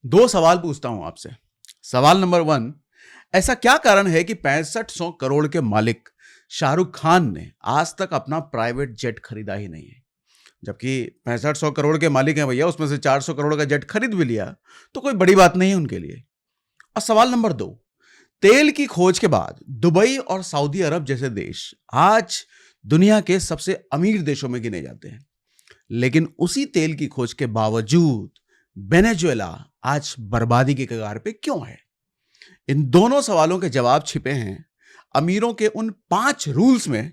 दो सवाल पूछता हूं आपसे। सवाल नंबर 1, ऐसा क्या कारण है कि 6500 करोड़ के मालिक शाहरुख खान ने आज तक अपना प्राइवेट जेट खरीदा ही नहीं है? जबकि 6500 करोड़ के मालिक हैं भैया, उसमें से 400 करोड़ का जेट खरीद भी लिया तो कोई बड़ी बात नहीं है उनके लिए। और सवाल नंबर 2, तेल की खोज के बाद दुबई और सऊदी अरब जैसे देश आज दुनिया के सबसे अमीर देशों में गिने जाते हैं, लेकिन उसी तेल की खोज के बावजूद वेनेजुएला आज बर्बादी की कगार पे क्यों है? इन दोनों सवालों के जवाब छिपे हैं अमीरों के उन 5 रूल्स में,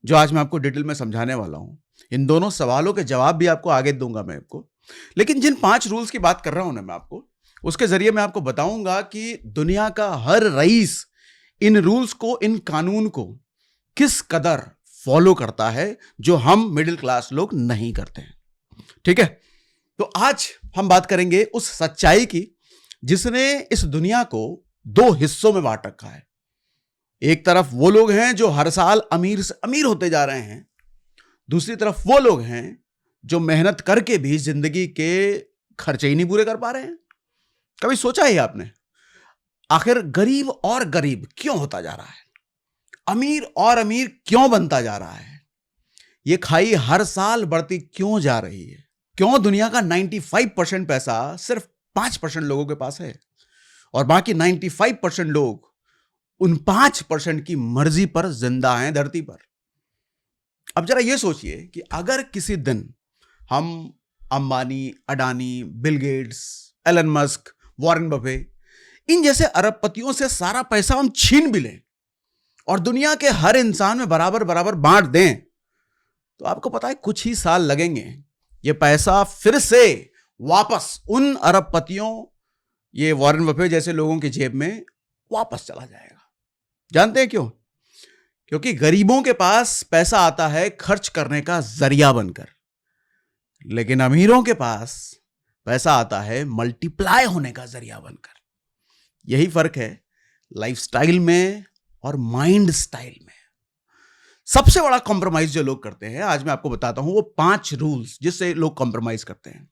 जो आज मैं आपको डिटेल में समझाने वाला हूं। इन दोनों सवालों के जवाब भी आपको आगे दूंगा मैं आपको, लेकिन जिन 5 रूल्स की बात कर रहा हूं ना मैं आपको, उसके जरिए मैं आपको बताऊंगा कि दुनिया का हर रईस इन रूल्स को, इन कानून को किस कदर फॉलो करता है, जो हम मिडिल क्लास लोग नहीं करते हैं। ठीक है, तो आज हम बात करेंगे उस सच्चाई की जिसने इस दुनिया को 2 हिस्सों में बांट रखा है। एक तरफ वो लोग हैं जो हर साल अमीर से अमीर होते जा रहे हैं, दूसरी तरफ वो लोग हैं जो मेहनत करके भी जिंदगी के खर्चे ही नहीं पूरे कर पा रहे हैं। कभी सोचा है आपने, आखिर गरीब और गरीब क्यों होता जा रहा है? अमीर और अमीर क्यों बनता जा रहा है? ये खाई हर साल बढ़ती क्यों जा रही है? क्यों दुनिया का 95% पैसा सिर्फ 5% लोगों के पास है और बाकी 95% लोग उन 5% की मर्जी पर जिंदा हैं धरती पर? अब जरा ये सोचिए कि अगर किसी दिन हम Ambani, Adani, Bill Gates, Elon Musk, Warren Buffett, इन जैसे अरबपतियों से सारा पैसा हम छीन भी लें और दुनिया के हर इंसान में बराबर बराबर बांट दें, तो आपको पता है कुछ ही साल लगेंगे, ये पैसा फिर से वापस उन अरबपतियों, ये वॉरेन बफे जैसे लोगों की जेब में वापस चला जाएगा। जानते हैं क्यों? क्योंकि गरीबों के पास पैसा आता है खर्च करने का जरिया बनकर, लेकिन अमीरों के पास पैसा आता है मल्टीप्लाई होने का जरिया बनकर। यही फर्क है लाइफस्टाइल में और माइंड स्टाइल में। सबसे बड़ा कॉम्प्रोमाइज जो लोग करते हैं, आज मैं आपको बताता हूं वो 5 रूल्स जिससे लोग कॉम्प्रोमाइज करते हैं।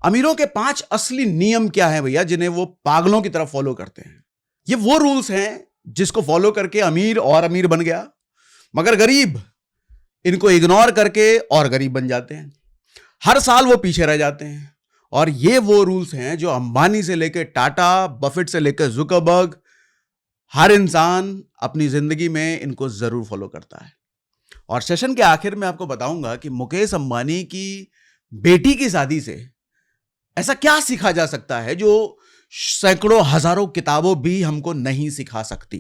अमीरों के 5 असली नियम क्या है भैया, जिन्हें वो पागलों की तरफ फॉलो करते हैं? ये वो रूल्स हैं जिसको फॉलो करके अमीर और अमीर बन गया, मगर गरीब इनको इग्नोर करके और गरीब बन जाते हैं। हर साल वो पीछे रह जाते हैं। और ये वो रूल्स हैं जो अंबानी से लेकर टाटा, बफेट से लेकर जुकरबर्ग, हर इंसान अपनी जिंदगी में इनको जरूर फॉलो करता है। और सेशन के आखिर में आपको बताऊंगा कि मुकेश अंबानी की बेटी की शादी से ऐसा क्या सीखा जा सकता है जो सैकड़ों हजारों किताबों भी हमको नहीं सिखा सकती।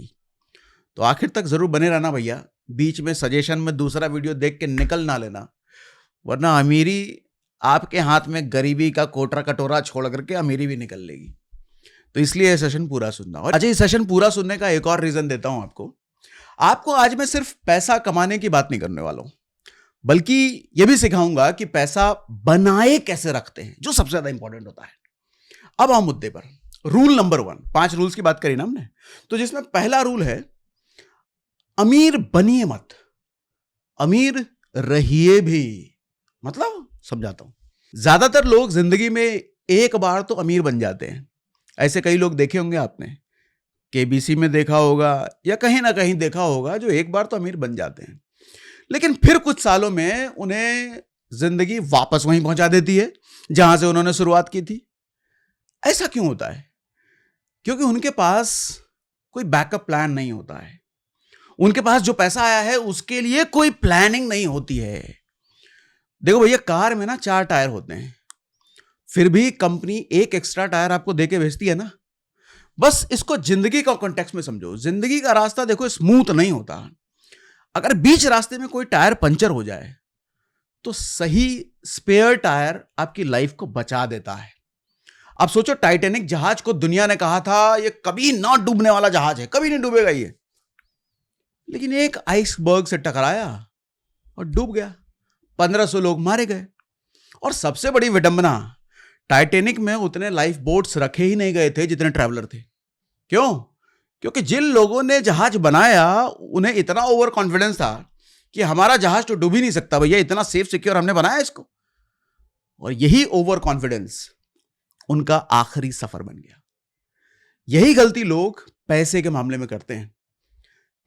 तो आखिर तक जरूर बने रहना भैया, बीच में सजेशन में दूसरा वीडियो देख के निकल ना लेना, वरना अमीरी आपके हाथ में गरीबी का कोटरा कटोरा छोड़ करके अमीरी भी निकल लेगी। तो इसलिए ये सेशन पूरा सुनना। और अच्छा, ये सेशन पूरा सुनने का एक और रीजन देता हूं आपको आज मैं सिर्फ पैसा कमाने की बात नहीं करने वाला हूं, बल्कि यह भी सिखाऊंगा कि पैसा बनाए कैसे रखते हैं, जो सबसे ज्यादा इंपॉर्टेंट होता है। अब आओ मुद्दे पर। रूल नंबर 1, 5 रूल्स की बात करी ना हमने, तो जिसमें पहला रूल है अमीर बनिए मत, अमीर रहिए भी। मतलब समझाता हूं। ज्यादातर लोग जिंदगी में एक बार तो अमीर बन जाते हैं। ऐसे कई लोग देखे होंगे आपने, केबीसी में देखा होगा या कहीं ना कहीं देखा होगा, जो एक बार तो अमीर बन जाते हैं, लेकिन फिर कुछ सालों में उन्हें जिंदगी वापस वहीं पहुंचा देती है जहां से उन्होंने शुरुआत की थी। ऐसा क्यों होता है? क्योंकि उनके पास कोई बैकअप प्लान नहीं होता है। उनके पास जो पैसा आया है उसके लिए कोई प्लानिंग नहीं होती है। देखो भैया, कार में ना 4 टायर होते हैं, फिर भी कंपनी एक एक्स्ट्रा टायर आपको देके भेजती है ना। बस इसको जिंदगी का कॉन्टेक्स्ट में समझो। जिंदगी का रास्ता देखो स्मूथ नहीं होता। अगर बीच रास्ते में कोई टायर पंचर हो जाए तो सही स्पेयर टायर आपकी लाइफ को बचा देता है। अब सोचो, टाइटैनिक जहाज को दुनिया ने कहा था ये कभी ना डूबने वाला जहाज है, कभी नहीं डूबेगा ये, लेकिन एक आइसबर्ग से टकराया और डूब गया। 1500 लोग मारे गए। और सबसे बड़ी विडंबना, टाइटैनिक में उतने लाइफ बोट्स रखे ही नहीं गए थे जितने ट्रैवलर थे। क्यों? क्योंकि जिन लोगों ने जहाज बनाया उन्हें इतना ओवर कॉन्फिडेंस था कि हमारा जहाज तो डूब ही नहीं सकता भैया, इतना सेफ सिक्योर हमने बनाया इसको। और यही ओवर कॉन्फिडेंस उनका आखिरी सफर बन गया। यही गलती लोग पैसे के मामले में करते हैं।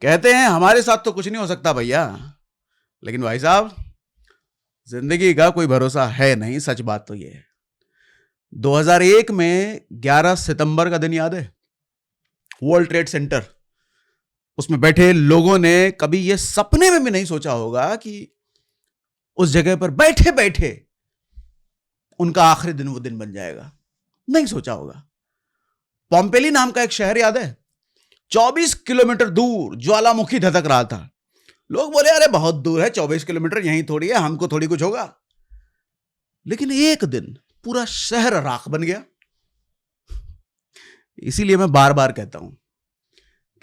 कहते हैं हमारे साथ तो कुछ नहीं हो सकता भैया, लेकिन भाई साहब जिंदगी का कोई भरोसा है नहीं। सच बात तो ये है। 2001 में 11 सितंबर का दिन याद है? वर्ल्ड ट्रेड सेंटर, उसमें बैठे लोगों ने कभी ये सपने में भी नहीं सोचा होगा कि उस जगह पर बैठे बैठे उनका आखिरी दिन वो दिन बन जाएगा। नहीं सोचा होगा। पॉम्पेली नाम का एक शहर याद है? 24 किलोमीटर दूर ज्वालामुखी धधक रहा था। लोग बोले अरे बहुत दूर है, 24 किलोमीटर यहीं थोड़ी है, हमको थोड़ी कुछ होगा। लेकिन एक दिन पूरा शहर राख बन गया। इसीलिए मैं बार बार कहता हूं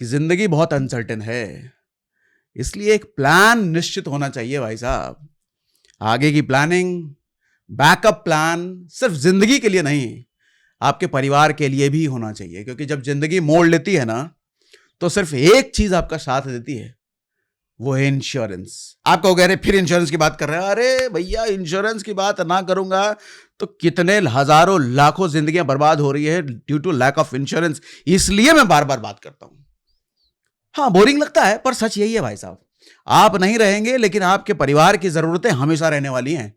कि जिंदगी बहुत अनसर्टेन है, इसलिए एक प्लान निश्चित होना चाहिए भाई साहब। आगे की प्लानिंग, बैकअप प्लान सिर्फ जिंदगी के लिए नहीं, आपके परिवार के लिए भी होना चाहिए। क्योंकि जब जिंदगी मोड़ लेती है ना, तो सिर्फ एक चीज आपका साथ देती है, वो है इंश्योरेंस। आप कहोगे अरे फिर इंश्योरेंस की बात कर रहे हैं। अरे भैया इंश्योरेंस की बात ना करूंगा तो कितने हजारों लाखों जिंदगियां बर्बाद हो रही है due to lack of insurance. इसलिए मैं बार बार बात करता हूं। हाँ बोरिंग लगता है, पर सच यही है भाई साहब। आप नहीं रहेंगे, लेकिन आपके परिवार की जरूरतें हमेशा रहने वाली हैं।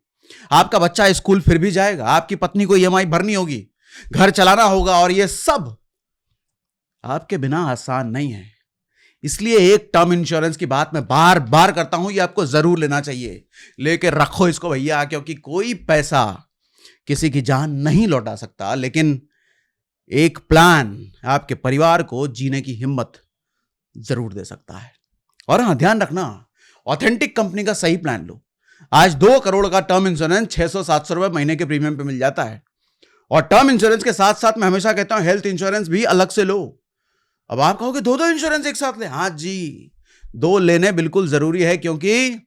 आपका बच्चा स्कूल फिर भी जाएगा, आपकी पत्नी को ईएमआई भरनी होगी, घर चलाना होगा, और ये सब आपके बिना आसान नहीं है। इसलिए एक टर्म इंश्योरेंस की बात मैं बार बार करता हूं, ये आपको जरूर लेना चाहिए। लेके रखो इसको भैया, क्योंकि कोई पैसा किसी की जान नहीं लौटा सकता, लेकिन एक प्लान आपके परिवार को जीने की हिम्मत जरूर दे सकता है। और हाँ ध्यान रखना, ऑथेंटिक कंपनी का सही प्लान लो। आज 2 करोड़ का टर्म इंश्योरेंस 600-700 रुपए महीने के प्रीमियम पे मिल जाता है। और टर्म इंश्योरेंस के साथ साथ मैं हमेशा कहता हूं हेल्थ इंश्योरेंस भी अलग से लो। अब आप कहोगे 2 इंश्योरेंस एक साथ ले। हाँ जी, 2 लेने बिल्कुल जरूरी है, क्योंकि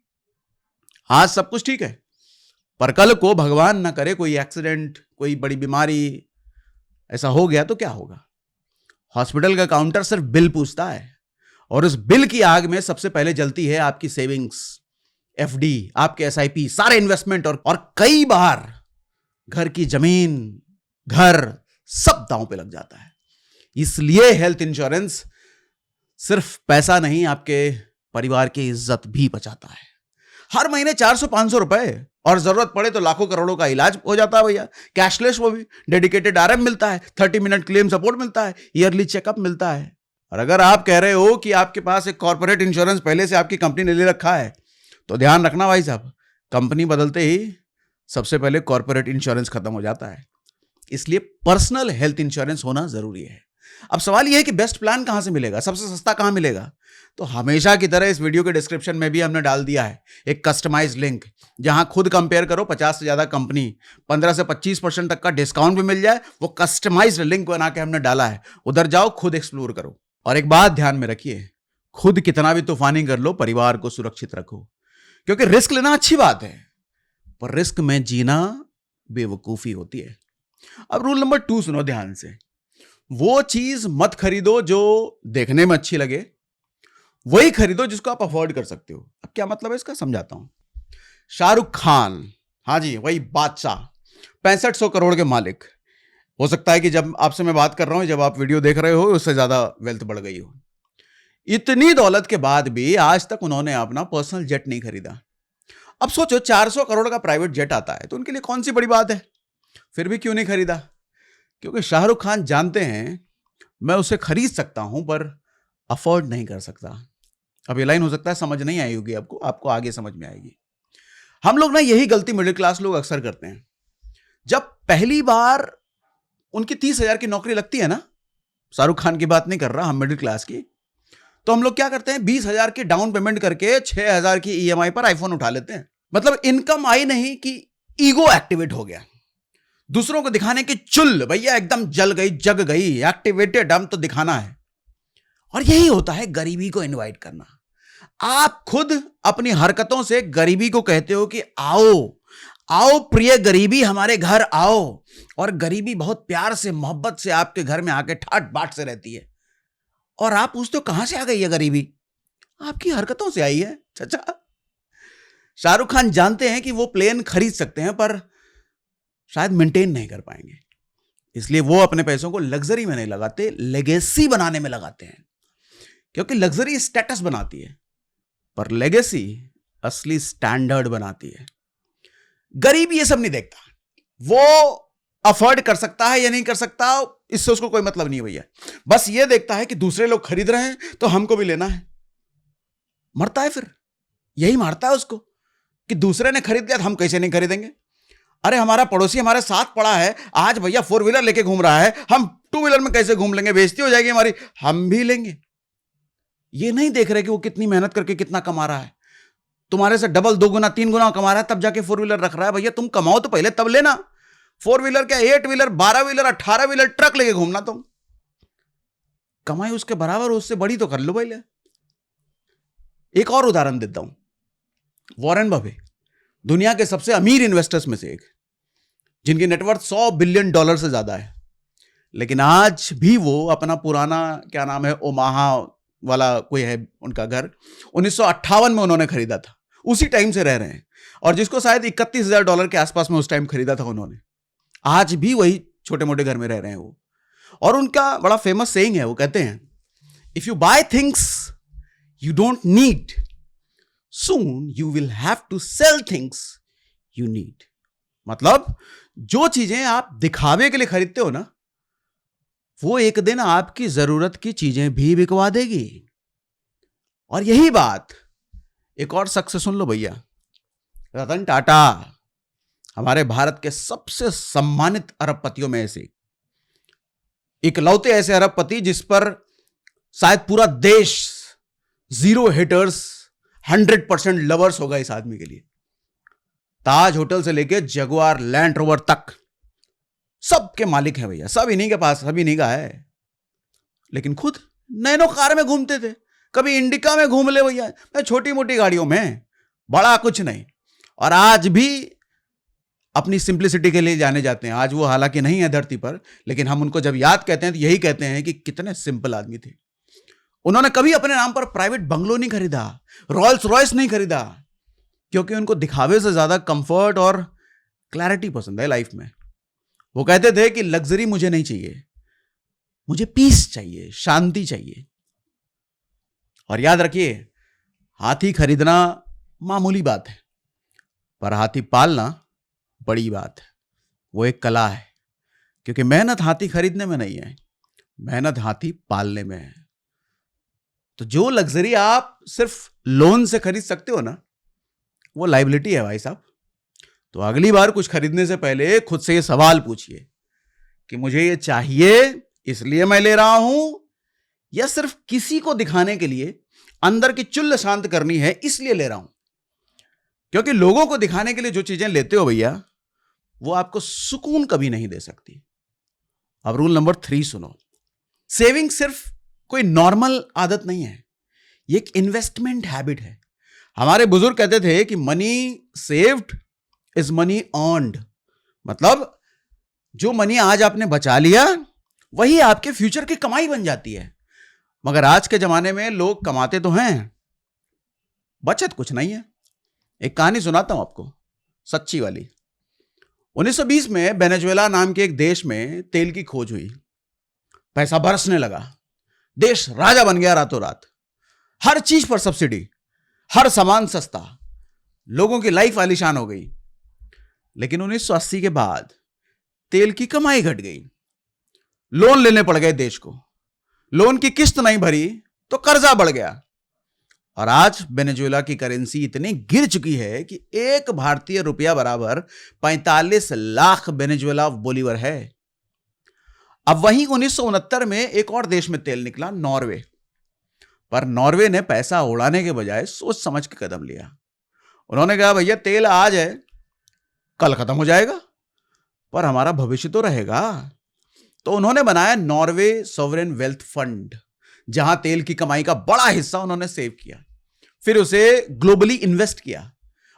आज सब कुछ ठीक है, पर कल को भगवान ना करे कोई एक्सीडेंट, कोई बड़ी बीमारी ऐसा हो गया तो क्या होगा? हॉस्पिटल का काउंटर सिर्फ बिल पूछता है, और उस बिल की आग में सबसे पहले जलती है आपकी सेविंग्स, एफडी, आपके एसआईपी, सारे इन्वेस्टमेंट, और कई बार घर की जमीन, घर सब दांव पे लग जाता है। इसलिए हेल्थ इंश्योरेंस सिर्फ पैसा नहीं, आपके परिवार की इज्जत भी बचाता है। हर महीने 400-500 रुपए, और जरूरत पड़े तो लाखों करोड़ों का इलाज हो जाता है भैया, कैशलेस। वो भी डेडिकेटेड आरएम मिलता है, 30 मिनट क्लेम सपोर्ट मिलता है, ईयरली चेकअप मिलता है। और अगर आप कह रहे हो कि आपके पास एक कॉर्पोरेट इंश्योरेंस पहले से आपकी कंपनी ने ले रखा है, तो ध्यान रखना भाई साहब, कंपनी बदलते ही सबसे पहले कॉर्पोरेट इंश्योरेंस खत्म हो जाता है। इसलिए पर्सनल हेल्थ इंश्योरेंस होना जरूरी है। अब सवाल यह है कि बेस्ट प्लान कहां से मिलेगा, सबसे सस्ता कहां मिलेगा? तो हमेशा की तरह इस वीडियो के डिस्क्रिप्शन में भी हमने डाल दिया है एक कस्टमाइज्ड लिंक, जहां खुद कंपेयर करो। 50 से ज्यादा कंपनी 15 से 25% तक का डिस्काउंट भी मिल जाए, वो कस्टमाइज्ड लिंक बना के हमने डाला है। उधर जाओ, खुद एक्सप्लोर करो। और एक बात ध्यान में रखिए, खुद कितना भी तूफानी कर लो, परिवार को सुरक्षित रखो। क्योंकि रिस्क लेना अच्छी बात है, पर रिस्क में जीना बेवकूफी होती है। अब रूल नंबर 2 सुनो ध्यान से। वो चीज मत खरीदो जो देखने में अच्छी लगे, वही खरीदो जिसको आप अफोर्ड कर सकते हो। अब क्या मतलब है इसका, समझाता हूं। शाहरुख खान, हाँ जी वही बादशाह, 6500 करोड़ के मालिक। हो सकता है कि जब आपसे मैं बात कर रहा हूं, जब आप वीडियो देख रहे हो, उससे ज्यादा वेल्थ बढ़ गई हो। इतनी दौलत के बाद भी आज तक उन्होंने अपना पर्सनल जेट नहीं खरीदा। अब सोचो 400 करोड़ का प्राइवेट जेट आता है तो उनके लिए कौन सी बड़ी बात है, फिर भी क्यों नहीं खरीदा? क्योंकि शाहरुख खान जानते हैं मैं उसे खरीद सकता हूं, पर अफोर्ड नहीं कर सकता। अब ये लाइन हो सकता है समझ नहीं आई होगी आपको, आपको आगे समझ में आएगी। हम लोग ना यही गलती मिडिल क्लास लोग अक्सर करते हैं। जब पहली बार उनकी 30,000 की नौकरी लगती है ना, शाहरुख खान की बात नहीं कर रहा, हम मिडिल क्लास की, तो हम लोग क्या करते हैं, 20,000 की डाउन पेमेंट करके 6,000 की ईएमआई पर आईफोन उठा लेते हैं। मतलब इनकम आई नहीं कि ईगो एक्टिवेट हो गया, दूसरों को दिखाने की चुल, भैया एकदम जल गई, जग गई, एक्टिवेटेड, हम तो दिखाना है। और यही होता है गरीबी को इनवाइट करना। आप खुद अपनी हरकतों से गरीबी को कहते हो कि आओ आओ प्रिय गरीबी, हमारे घर आओ। और गरीबी बहुत प्यार से, मोहब्बत से आपके घर में आके ठाट बाट से रहती है। और आप पूछते हो कहां से आ गई है गरीबी? आपकी हरकतों से आई है चाचा। शाहरुख खान जानते हैं कि वो प्लेन खरीद सकते हैं, पर शायद मेंटेन नहीं कर पाएंगे। इसलिए वो अपने पैसों को लग्जरी में नहीं लगाते, लेगेसी बनाने में लगाते हैं। क्योंकि लग्जरी स्टेटस बनाती है, पर लेगेसी असली स्टैंडर्ड बनाती है। गरीब ये सब नहीं देखता, वो अफोर्ड कर सकता है या नहीं कर सकता, इससे उसको कोई मतलब नहीं है भैया। बस ये देखता है कि दूसरे लोग खरीद रहे हैं तो हमको भी लेना है। मरता है फिर, यही मारता है उसको कि दूसरे ने खरीद लिया तो हम कैसे नहीं खरीदेंगे। अरे हमारा पड़ोसी हमारे साथ पड़ा है, आज भैया 4 व्हीलर लेके घूम रहा है, हम 2 व्हीलर में कैसे घूम लेंगे, बेइज्जती हो जाएगी हमारी, हम भी लेंगे। ये नहीं देख रहे कि वो कितनी मेहनत करके कितना कमा रहा है, तुम्हारे से डबल 2 गुना 3 गुना कमा रहा है, तब जाके 4 व्हीलर रख रहा है। भैया तुम कमाओ तो पहले तब लेना। 4 व्हीलर क्या, 8 व्हीलर, 12 व्हीलर, 18 व्हीलर ट्रक लेके घूमना, तुम कमाई उसके बराबर, उससे बड़ी तो कर लो पहले। एक और उदाहरण देता हूं, वॉरेन बफे, दुनिया के सबसे अमीर इन्वेस्टर्स में से एक, जिनकी नेटवर्थ $100 बिलियन से ज्यादा है, लेकिन आज भी वो अपना पुराना, क्या नाम है, ओमाहा वाला कोई है उनका घर, 1958 में उन्होंने खरीदा था, उसी टाइम से रह रहे हैं। और जिसको शायद $31,000 के आसपास में उस टाइम खरीदा था उन्होंने, आज भी वही छोटे मोटे घर में रह रहे हैं वो। और उनका बड़ा फेमस सेइंग है, वो कहते हैं, if you buy things you don't need, soon you will have to sell things you need। मतलब जो चीजें आप दिखावे के लिए खरीदते हो ना, वो एक दिन आपकी जरूरत की चीजें भी बिकवा देगी। और यही बात एक और शख्स से सुन लो भैया, रतन टाटा, हमारे भारत के सबसे सम्मानित अरबपतियों में से इकलौते ऐसे अरबपति जिस पर शायद पूरा देश 0 हेटर्स 100% लवर्स होगा इस आदमी के लिए। ताज होटल से लेके जगुआर लैंड रोवर तक सबके मालिक हैं भैया, सब इन्हीं के पास, सब इन्हीं का है। लेकिन खुद नैनो कार में घूमते थे, कभी इंडिका में घूम ले भैया, मैं छोटी मोटी गाड़ियों में, बड़ा कुछ नहीं। और आज भी अपनी सिंप्लिसिटी के लिए जाने जाते हैं। आज वो हालांकि नहीं है धरती पर, लेकिन हम उनको जब याद कहते हैं तो यही कहते हैं कि कितने सिंपल आदमी थे। उन्होंने कभी अपने नाम पर प्राइवेट बंगलो नहीं खरीदा, रॉयल्स रॉयस नहीं खरीदा, क्योंकि उनको दिखावे से ज्यादा कंफर्ट और क्लैरिटी पसंद है लाइफ में। वो कहते थे कि लग्जरी मुझे नहीं चाहिए, मुझे पीस चाहिए, शांति चाहिए। और याद रखिए, हाथी खरीदना मामूली बात है, पर हाथी पालना बड़ी बात है। वो एक कला है, क्योंकि मेहनत हाथी खरीदने में नहीं है, मेहनत हाथी पालने में है। तो जो लग्जरी आप सिर्फ लोन से खरीद सकते हो ना, वो लायबिलिटी है भाई साहब। तो अगली बार कुछ खरीदने से पहले खुद से ये सवाल पूछिए कि मुझे ये चाहिए इसलिए मैं ले रहा हूं, या सिर्फ किसी को दिखाने के लिए, अंदर की चुल्ल शांत करनी है इसलिए ले रहा हूं। क्योंकि लोगों को दिखाने के लिए जो चीजें लेते हो भैया, वो आपको सुकून कभी नहीं दे सकती। अब रूल नंबर 3 सुनो। सेविंग सिर्फ कोई नॉर्मल आदत नहीं है, ये एक इन्वेस्टमेंट हैबिट है। हमारे बुजुर्ग कहते थे कि money saved is money earned. मतलब जो मनी आज आपने बचा लिया, वही आपके फ्यूचर की कमाई बन जाती है। मगर आज के जमाने में लोग कमाते तो हैं, बचत कुछ नहीं है। एक कहानी सुनाता हूं आपको, सच्ची वाली। 1920 में वेनेजुएला नाम के एक देश में तेल की खोज हुई, पैसा बरसने लगा, देश राजा बन गया रातों रात। हर चीज पर सब्सिडी, हर सामान सस्ता, लोगों की लाइफ आलीशान हो गई। लेकिन 1980 के बाद तेल की कमाई घट गई, लोन लेने पड़ गए देश को, लोन की किस्त नहीं भरी तो कर्जा बढ़ गया। और आज वेनेजुएला की करेंसी इतनी गिर चुकी है कि 1 भारतीय रुपया बराबर 45 लाख वेनेजुएला बोलीवर है। अब वहीं 1969 में एक और देश में तेल निकला, नॉर्वे। पर नॉर्वे ने पैसा उड़ाने के बजाय सोच समझ के कदम लिया। उन्होंने कहा भैया तेल आज है, कल खत्म हो जाएगा, पर हमारा भविष्य तो रहेगा। तो उन्होंने बनाया नॉर्वे सॉवरेन वेल्थ फंड, जहां तेल की कमाई का बड़ा हिस्सा उन्होंने सेव किया, फिर उसे ग्लोबली इन्वेस्ट किया।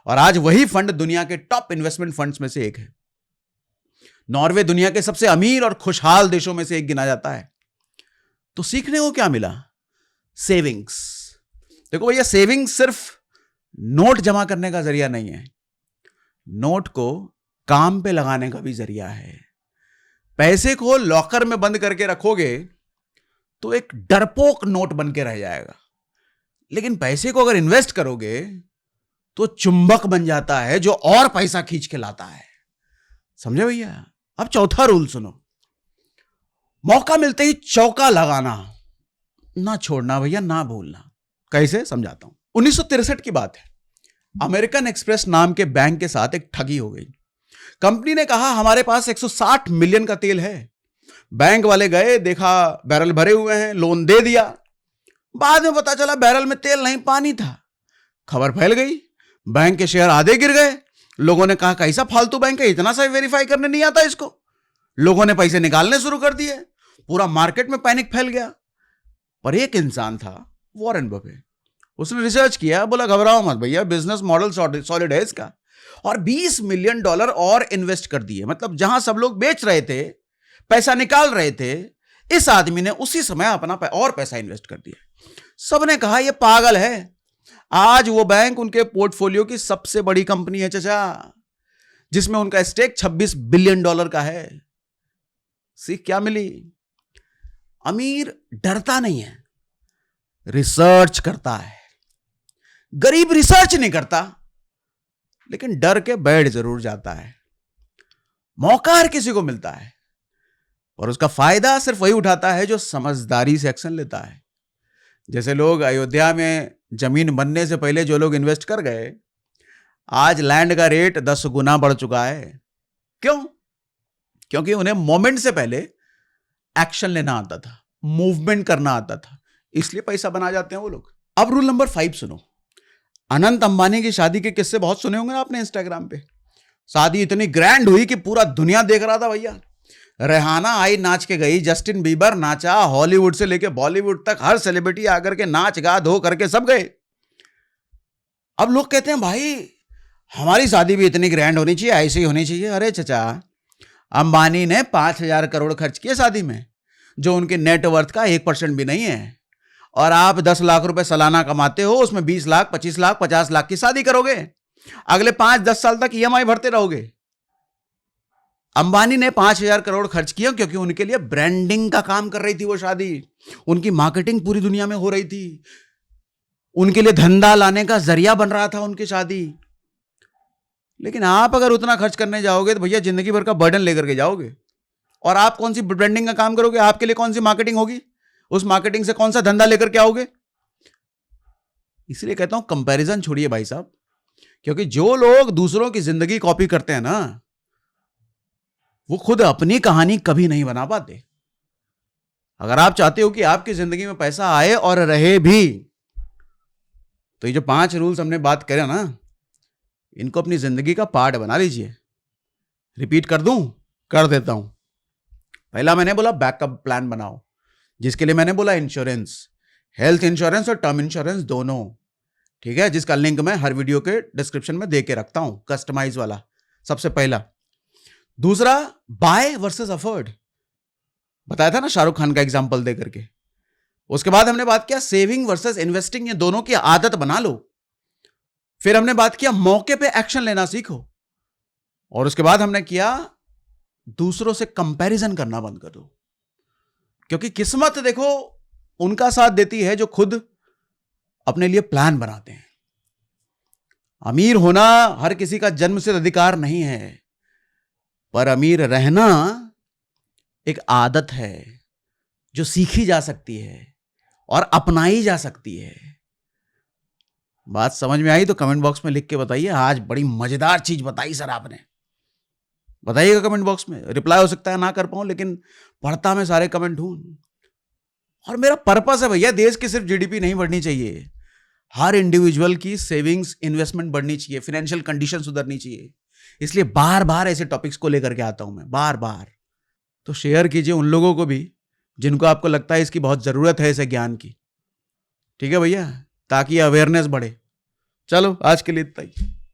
और आज वही फंड दुनिया के टॉप इन्वेस्टमेंट फंड्स में से एक है। नॉर्वे दुनिया के सबसे अमीर और खुशहाल देशों में से एक गिना जाता है। तो सीखने को क्या मिला? सेविंग्स। देखो भैया, सेविंग्स सिर्फ नोट जमा करने का जरिया नहीं है, नोट को काम पे लगाने का भी जरिया है। पैसे को लॉकर में बंद करके रखोगे तो एक डरपोक नोट बन के रह जाएगा, लेकिन पैसे को अगर इन्वेस्ट करोगे तो चुंबक बन जाता है जो और पैसा खींच के लाता है। समझे भैया? अब चौथा रूल सुनो, मौका मिलते ही चौका लगाना ना छोड़ना भैया, ना भूलना। कैसे? समझाता हूं। 1963 की बात है। अमेरिकन एक्सप्रेस नाम के बैंक के साथ एक ठगी हो गई। कंपनी ने कहा हमारे पास 160 मिलियन का तेल है। बैंक वाले गए, देखा बैरल भरे हुए हैं, लोन दे दिया। बाद में पता चला बैरल में तेल नहीं, पानी था। खबर फैल गई, बैंक के शेयर आधे गिर गए। लोगों ने कहा कैसा फालतू बैंक है, इतना सा वेरीफाई करने नहीं आता इसको। लोगों ने पैसे निकालने शुरू कर दिए। पूरा मार्केट में पैनिक फैल गया। पर एक इंसान था, वॉरेन बफे। उसने रिसर्च किया, बोला घबराओ मत भैया, बिजनेस मॉडल सॉलिड है इसका। और $20 मिलियन और इन्वेस्ट कर दिए। मतलब जहां सब लोग बेच रहे थे, पैसा निकाल रहे थे, इस आदमी ने उसी समय अपना और पैसा इन्वेस्ट कर दिया। सबने कहा यह पागल है। आज वो बैंक उनके पोर्टफोलियो की सबसे बड़ी कंपनी है चाचा, जिसमें उनका स्टेक $26 बिलियन का है। सीख क्या मिली? अमीर डरता नहीं है, रिसर्च करता है। गरीब रिसर्च नहीं करता, लेकिन डर के बैठ जरूर जाता है। मौका हर किसी को मिलता है, और उसका फायदा सिर्फ वही उठाता है जो समझदारी से एक्शन लेता है। जैसे लोग अयोध्या में जमीन बनने से पहले जो लोग इन्वेस्ट कर गए, आज लैंड का रेट 10 गुना बढ़ चुका है। क्यों? क्योंकि उन्हें मोमेंट से पहले एक्शन लेना आता था, मूवमेंट करना आता था, इसलिए पैसा बना जाते हैं वो लोग। अब रूल नंबर 5 सुनो। अनंत अंबानी की शादी के किस्से बहुत सुने होंगे ना आपने इंस्टाग्राम पे। शादी इतनी ग्रैंड हुई कि पूरा दुनिया देख रहा था भैया। रेहाना आई, नाच के गई, जस्टिन बीबर नाचा, हॉलीवुड से लेके बॉलीवुड तक हर सेलिब्रिटी आकर के नाच गा धो करके सब गए। अब लोग कहते हैं भाई हमारी शादी भी इतनी ग्रैंड होनी चाहिए, ऐसी ही होनी चाहिए। अरे चचा, अंबानी ने 5,000 करोड़ खर्च किए शादी में, जो उनके नेटवर्थ का 1% भी नहीं है। और आप 10 लाख रुपए सालाना कमाते हो, उसमें 20 लाख, 25 लाख, 50 लाख की शादी करोगे, अगले 5-10 साल तक EMI भरते रहोगे। अंबानी ने 5,000 करोड़ खर्च किया क्योंकि उनके लिए ब्रांडिंग का काम कर रही थी वो शादी। उनकी मार्केटिंग पूरी दुनिया में हो रही थी, उनके लिए धंधा लाने का जरिया बन रहा था उनकी शादी। लेकिन आप अगर उतना खर्च करने जाओगे तो भैया जिंदगी भर का बर्डन लेकर के जाओगे। और आप कौन सी ब्रांडिंग का काम करोगे? आपके लिए कौन सी मार्केटिंग होगी? उस मार्केटिंग से कौन सा धंधा लेकर के आओगे? इसलिए कहता हूं कंपैरिजन छोड़िए भाई साहब, क्योंकि जो लोग दूसरों की जिंदगी कॉपी करते हैं ना, वो खुद अपनी कहानी कभी नहीं बना पाते। अगर आप चाहते हो कि आपकी जिंदगी में पैसा आए और रहे भी, तो ये जो 5 रूल्स हमने बात करे ना, इनको अपनी जिंदगी का पार्ट बना लीजिए। रिपीट कर दूं? कर देता हूं। पहला मैंने बोला बैकअप प्लान बनाओ, जिसके लिए मैंने बोला इंश्योरेंस, हेल्थ इंश्योरेंस और टर्म इंश्योरेंस दोनों। ठीक है, जिसका लिंक मैं हर वीडियो के डिस्क्रिप्शन में दे के रखता हूं, कस्टमाइज वाला। सबसे पहला। दूसरा, बाय वर्सेस अफोर्ड, बताया था ना शाहरुख खान का एग्जांपल दे करके। उसके बाद हमने बात किया सेविंग वर्सेस इन्वेस्टिंग, ये दोनों की आदत बना लो। फिर हमने बात किया मौके पे एक्शन लेना सीखो। और उसके बाद हमने किया दूसरों से कंपैरिजन करना बंद कर दो, क्योंकि किस्मत देखो उनका साथ देती है जो खुद अपने लिए प्लान बनाते हैं। अमीर होना हर किसी का जन्मसिद्ध अधिकार नहीं है, पर अमीर रहना एक आदत है जो सीखी जा सकती है और अपनाई जा सकती है। बात समझ में आई तो कमेंट बॉक्स में लिख के बताइए। आज बड़ी मजेदार चीज बताई सर आपने, बताइएगा कमेंट बॉक्स में। रिप्लाई हो सकता है ना कर पाऊं, लेकिन पढ़ता मैं सारे कमेंट हूं। और मेरा पर्पस है भैया, देश की सिर्फ GDP नहीं बढ़नी चाहिए, हर इंडिविजुअल की सेविंग्स इन्वेस्टमेंट बढ़नी चाहिए, फाइनेंशियल कंडीशन सुधरनी चाहिए। इसलिए बार बार ऐसे टॉपिक्स को लेकर के आता हूं मैं, बार बार। तो शेयर कीजिए उन लोगों को भी जिनको आपको लगता है इसकी बहुत जरूरत है, इसे ज्ञान की। ठीक है भैया, ताकि अवेयरनेस बढ़े। चलो आज के लिए इतना ही।